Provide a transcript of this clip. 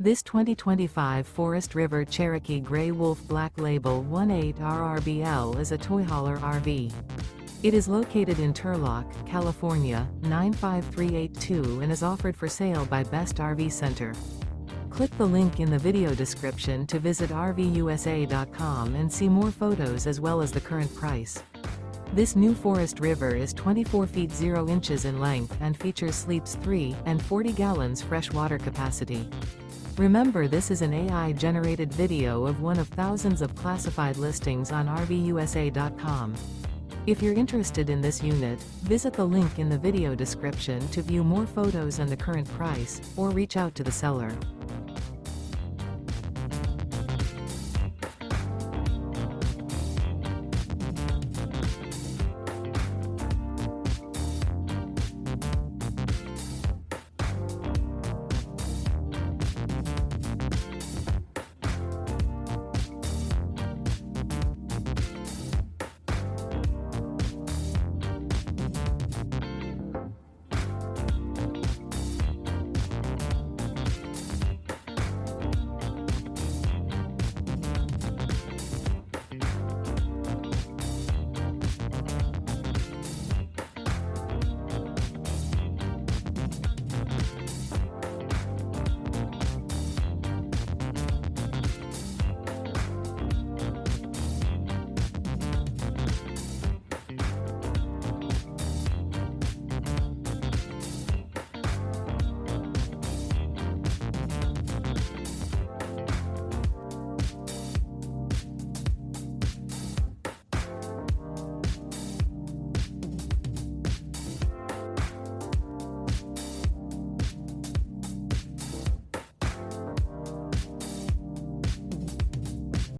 This 2025 Forest River Cherokee Grey Wolf Black Label 18RRBL is a toy hauler RV. It is located in Turlock, California, 95382 and is offered for sale by Best RV Center. Click the link in the video description to visit RVUSA.com and see more photos as well as the current price. This new Forest River is 24 feet 0 inches in length and features sleeps 3 and 40 gallons fresh water capacity. Remember, this is an AI-generated video of one of thousands of classified listings on RVUSA.com. If you're interested in this unit, visit the link in the video description to view more photos and the current price, or reach out to the seller.